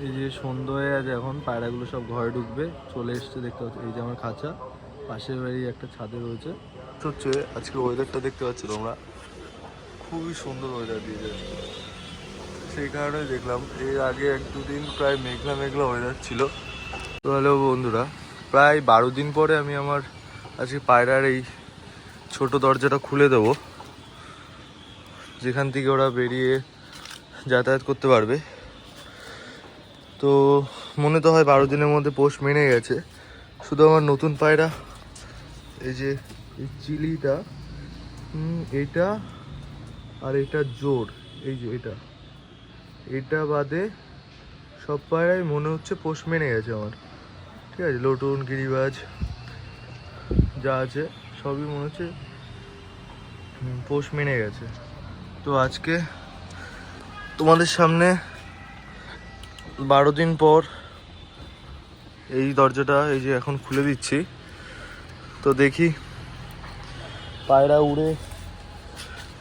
এই যে সন্ধ্যা হয়ে আছে, এখন পায়রাগুলো সব ঘরে ঢুকবে, চলে এসছে দেখতে পাচ্ছি। এই যে আমার খাঁচা, পাশের বাড়ি একটা ছাদে রয়েছে। হচ্ছে আজকে ওয়েদারটা দেখতে পাচ্ছ তোমরা, খুবই সুন্দর ওয়েদার দিয়েছে আজকে। সেই কারণে দেখলাম, এর আগে 1-2 দিন প্রায় মেঘলা মেঘলা ওয়েদার ছিল। তো হ্যালো বন্ধুরা, প্রায় 12 দিন পরে আমি আমার আজকে পায়রার এই ছোট দরজাটা খুলে দেবো, যেখান থেকে ওরা বেরিয়ে যাতায়াত করতে পারবে। তো মনে তো হয় 12 দিনের মধ্যে পোষ মেনে গেছে। শুধু আমার নতুন পায়রা, এই যে এই চিলিটা, এটা আর এটা জোর, এই যে এটা বাদে সব পায়রাই মনে হচ্ছে পোষ মেনে গেছে আমার। ঠিক আছে, লটুন গিরিবাজ যা আছে সবই মনে হচ্ছে পোষ মেনে গেছে। তো আজকে তোমাদের সামনে 12 দিন পর এই দরজাটা এই যে এখন খুলে দিচ্ছি। তো দেখি পায়রা উড়ে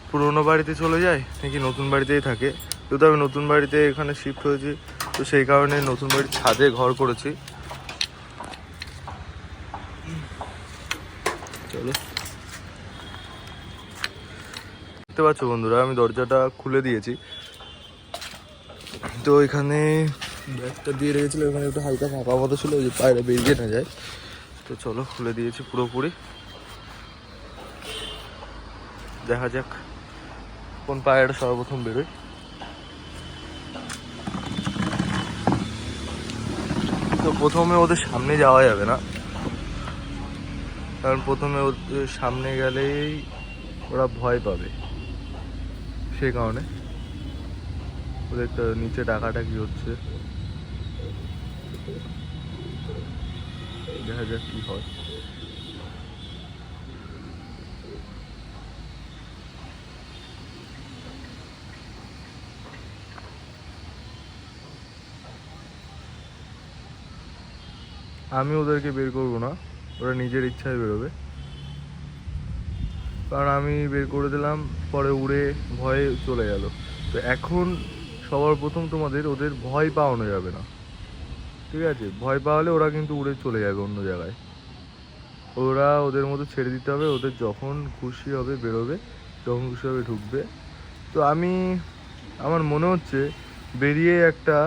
পুরোনো বাড়িতে চলে যায় নাকি নতুন বাড়িতেই থাকে। যেহেতু আমি নতুন বাড়িতে এখানে শিফট হয়েছি, তো সেই কারণে নতুন বাড়ির ছাদে ঘর করেছি। চলো, দেখতে পাচ্ছ বন্ধুরা, আমি দরজাটা খুলে দিয়েছি। তো এখানে ব্যাগটা দিয়ে রেখেছিল, এখানে একটু হালকা ফাঁকা মতো ছিল, ওই যে পায়রা বেরিয়ে না যায়। তো চলো, খুলে দিয়েছি পুরোপুরি। দেখা যাক কোন পায়রাটা সর্বপ্রথম বেরোয়। তো প্রথমে ওদের সামনে যাওয়া যাবে না, কারণ প্রথমে ওদের সামনে গেলেই ওরা ভয় পাবে। সেই কারণে ওদের তো নিচে ডাকাডাকি হচ্ছে, দেখা যাক কি হয়। আমি ওদেরকে বের করবো না, ওরা নিজের ইচ্ছায় বেরোবে। কারণ আমি বের করে দিলাম, পরে উড়ে ভয়ে চলে গেল। তো এখন সবার প্রথম তোমাদের ওদের ভয় পাওয়ানো যাবে না। ঠিক আছে, ভয় পাওয়ালে ওরা কিন্তু উড়ে চলে যাবে অন্য জায়গায়। ওরা ওদের মতো ছেড়ে দিতে হবে, ওদের যখন খুশি হবে বেরোবে, যখন খুশি হবে ঢুকবে। তো আমার মনে হচ্ছে বেরিয়ে একটা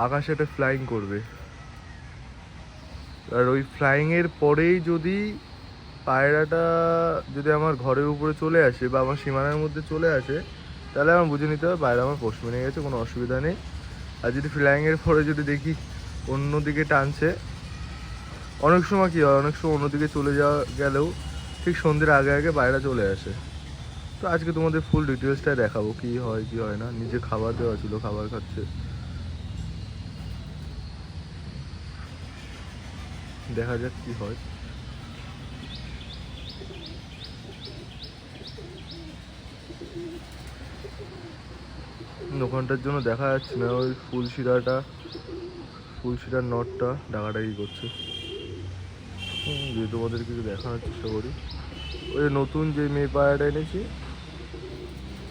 আকাশে একটা ফ্লাইং করবে, আর ওই ফ্লাইংয়ের পরেই যদি পায়রাটা যদি আমার ঘরের উপরে চলে আসে বা আমার সীমানার মধ্যে চলে আসে, তাহলে আমার বুঝে নিতে হবে পায়রা আমার পোষ মেনে গেছে, কোনো অসুবিধা নেই। আর যদি ফ্লাইংয়ের পরে যদি দেখি অন্যদিকে টানছে, অনেক সময় কী হয়, অনেক সময় অন্যদিকে চলে যাওয়া গেলেও ঠিক সন্ধ্যের আগে আগে পায়রা চলে আসে। তো আজকে তোমাদের ফুল ডিটেলসটাই দেখাবো, কী হয় কী হয় না। নিজে খাবার দেওয়া ছিল, খাবার খাচ্ছে, দেখা যাক কী হয়। ওখানটার জন্য দেখা যাচ্ছে না, ওই ফুলশিরার নটটা ডাকাডাকি করছে। যে তোমাদেরকে একটু দেখানোর চেষ্টা করি, ওই নতুন যে মেয়ে পায়রাটা এনেছি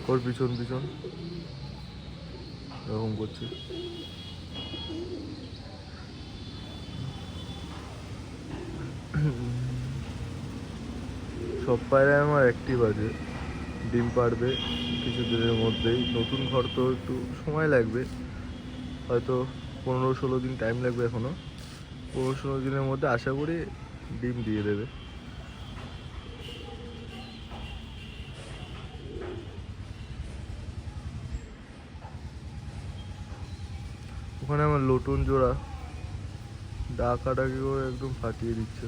ওর পিছন পিছন এরকম করছে। সব পায়রাই আমার অ্যাক্টিভ আছে, ডিম পাড়বে কিছুদিনের মধ্যেই। নতুন ঘর তো একটু সময় লাগবে, হয়তো 15-16 দিন টাইম লাগবে এখনও। 15-16 দিনের মধ্যে আশা করি ডিম দিয়ে দেবে। ওখানে আমার লটুন জোড়া ডাকাডাকি করে একদম ফাটিয়ে দিচ্ছে।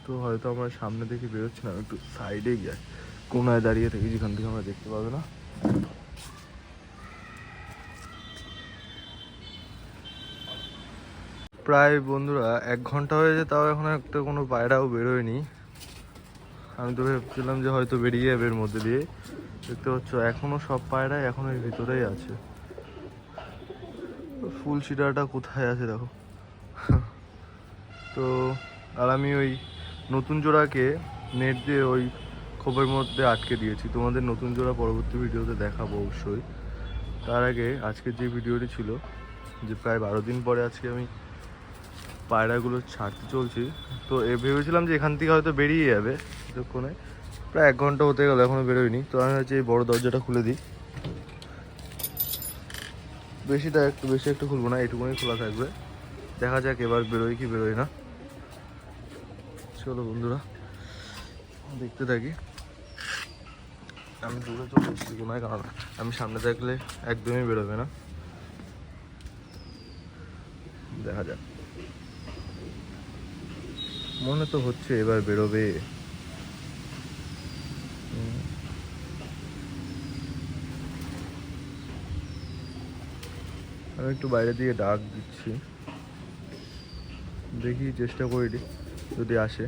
তো হয়তো আমার সামনে দেখে বেরোচ্ছে না, একটু সাইডে গিয়ে কোনায় দাঁড়িয়ে থাকি, যেখান থেকে আমরা দেখতে পাবে না। প্রায় বন্ধুরা 1 ঘন্টা হয়েছে, তাও এখন একটা কোনো পায়রাও বেরোয়নি। আমি তো ভেবেছিলাম যে হয়তো বেরিয়ে যাবে এর মধ্যে দিয়ে। দেখতে পাচ্ছ এখনও সব পায়রাই এখন এর ভিতরেই আছে। ফুল শিরাটা কোথায় আছে দেখো। তো আর আমি ওই নতুন জোড়াকে নেট দিয়ে ওই খোপের মধ্যে আটকে দিয়েছি। তোমাদের নতুন জোড়া পরবর্তী ভিডিওতে দেখাবো অবশ্যই। তার আগে আজকের যে ভিডিওটি ছিল, যে প্রায় 12 দিন পরে আজকে আমি পায়রাগুলো ছাড়তে চলছি। তো ভেবেছিলাম যে এখান থেকে হয়তো বেরিয়ে যাবে এতক্ষণে, প্রায় 1 ঘন্টা হতে গেল এখনও বেরোয়নি। তো আমি হচ্ছে এই বড়ো দরজাটা খুলে দিই। বেশি একটু খুলবো না, এইটুকুনি খোলা থাকবে। দেখা যাক এবার বেরোয় কি বেরোয় না। চলো বন্ধুরা দেখতে থাকি। আমি দূরে চলে এসেছি কোনায়, কারণ আমি সামনে থাকলে একদমই বেরোবে না। দেখা যাক, মনে তো হচ্ছে এবার বেরোবে। আমি একটু বাইরে দিয়ে ডাক দিচ্ছি, দেখি চেষ্টা করি যদি আসে।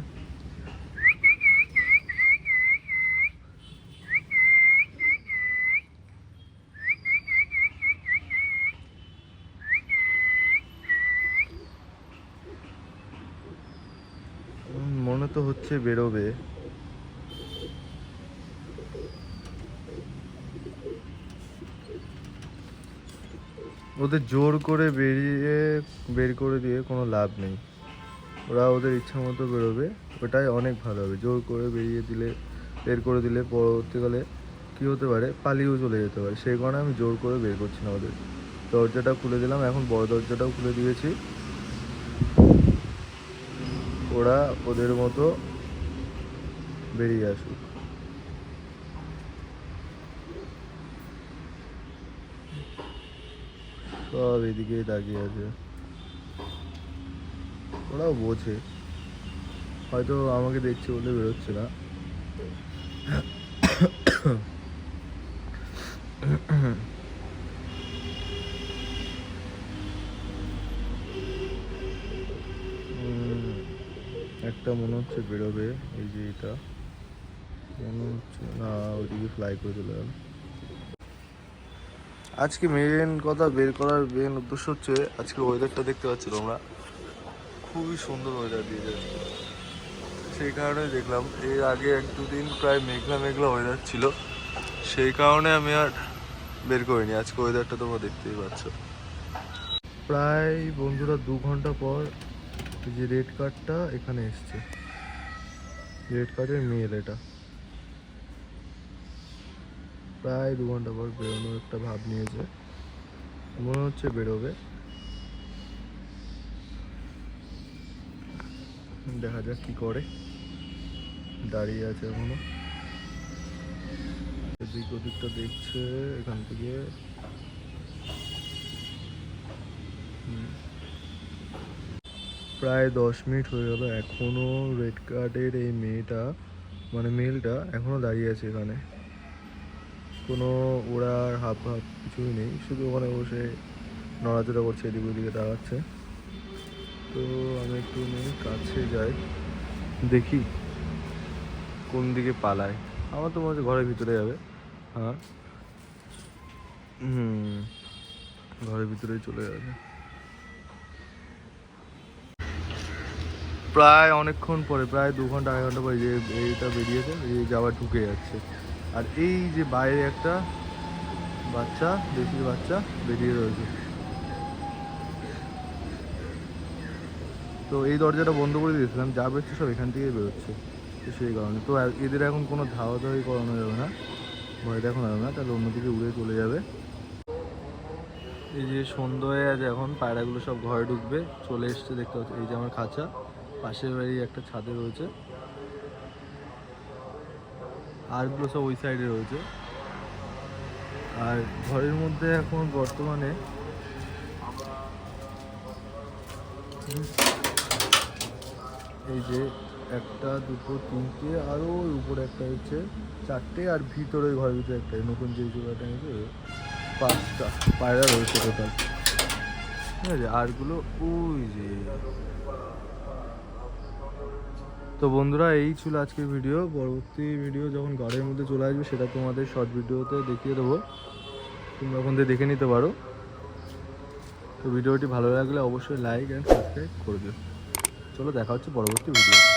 মনে তো হচ্ছে বেরোবে। ওদের জোর করে বের করে দিয়ে কোনো লাভ নেই। ওরা ওদের ইচ্ছা মতো বেরোবে, ওটাই অনেক ভালো হবে। জোর করে বের করে দিলে পরবর্তীকালে কী হতে পারে, পালিয়েও চলে যেতে পারে। সেই কারণে আমি জোর করে বের করছি না ওদের। দরজাটা খুলে দিলাম, এখন বড় দরজাটাও খুলে দিয়েছি। ওরা ওদের মতো বেরিয়ে আসুক। সব এদিকেই তাকিয়ে আছে। ওরাও বোঝে, হয়তো আমাকে দেখছে বলে বেরোচ্ছে না। একটা মনে হচ্ছে বেরোবে, এই যে এটা মনে হচ্ছে না, ওইদিকে ফ্লাই করে চলে গেল। আজকে মেন কথা বের করার মেন উদ্দেশ্য হচ্ছে, আজকে ওয়েদারটা দেখতে পাচ্ছি তোমরা, খুবই সুন্দর ওয়েদার দিয়ে যাচ্ছে। সেই কারণে দেখলাম, এর আগে 1-2 দিন প্রায় মেঘলা ওয়েদার ছিল, সেই কারণে আমি আর বের করিনি। আজকে ওয়েদারটা তোমরা দেখতেই পাচ্ছ। প্রায় বন্ধুরা 2 ঘন্টা পর যে রেড কার্ডটা এখানে এসছে, রেড কার্ডের মেল এটা। প্রায় 2 ঘন্টা পর বেরোনোর একটা ভাব নিয়েছে, মনে হচ্ছে বেরোবে। দেখা যাক কি করে। দাঁড়িয়ে আছে এখনো, এদিক ওদিকটা দেখছে এখান থেকে। প্রায় 10 মিনিট হয়ে গেল, এখনো রেড কার্ডের এই মেলটা এখনো দাঁড়িয়ে আছে এখানে। কোনো ওড়ার হাব কিছুই নেই, শুধু ওখানে বসে নড়াচড়া করছে, এদিক ওদিকে তাকাচ্ছে। তো আমি একটু কাছে যাই, দেখি কোন দিকে পালায়। আমার তো মনে হচ্ছে ঘরের ভিতরে যাবে। হ্যাঁ, ঘরের ভিতরেই চলে যাবে। প্রায় অনেকক্ষণ পরে, প্রায় 2 ঘন্টা 2.5 ঘন্টা পরে যে এইটা বেরিয়েছে, এই যাওয়া ঢুকে যাচ্ছে। আর এই যে বাইরে একটা বাচ্চা, দেশির বাচ্চা বেরিয়ে রয়েছে। তো এই দরজাটা বন্ধ করে দিয়েছিলাম, যা বেরোচ্ছে সব এখান থেকেই বেরোচ্ছে। তো সেই কারণে তো এদের এখন কোনো ধাওয়াধাওয়ি করানো যাবে না, ভয় দেখানো যাবে না, তাহলে অন্যদিকে উড়ে চলে যাবে। এই যে সন্ধ্যা হয়ে আছে, এখন পায়রাগুলো সব ঘরে ঢুকবে, চলে এসছে দেখতে পাচ্ছি। এই যে আমার খাঁচা, পাশের বাড়ি একটা ছাদে রয়েছে, আরগুলো সব ওই সাইডে রয়েছে। আর ঘরের মধ্যে এখন বর্তমানে এই যে 1, 2, 3, আরও উপরে একটা হচ্ছে 4টে, আর ভিতরে ঘরের ভিতরে একটা নতুন যে জোড়াটা নিয়েছে 5টা পায়রা রয়েছে টোটাল। ঠিক আছে, আরগুলো ওই যে। তো বন্ধুরা, এই ছিল আজকের ভিডিও। পরবর্তী ভিডিও যখন ঘরের মধ্যে চলে আসবে, সেটা তোমাদের শর্ট ভিডিওতে দেখিয়ে দেবো, তোমরা ওখান থেকে দেখে নিতে পারো। তো ভিডিওটি ভালো লাগলে অবশ্যই লাইক অ্যান্ড সাবস্ক্রাইব করে দিও। চলো দেখা হচ্ছে পরবর্তী ভিডিও।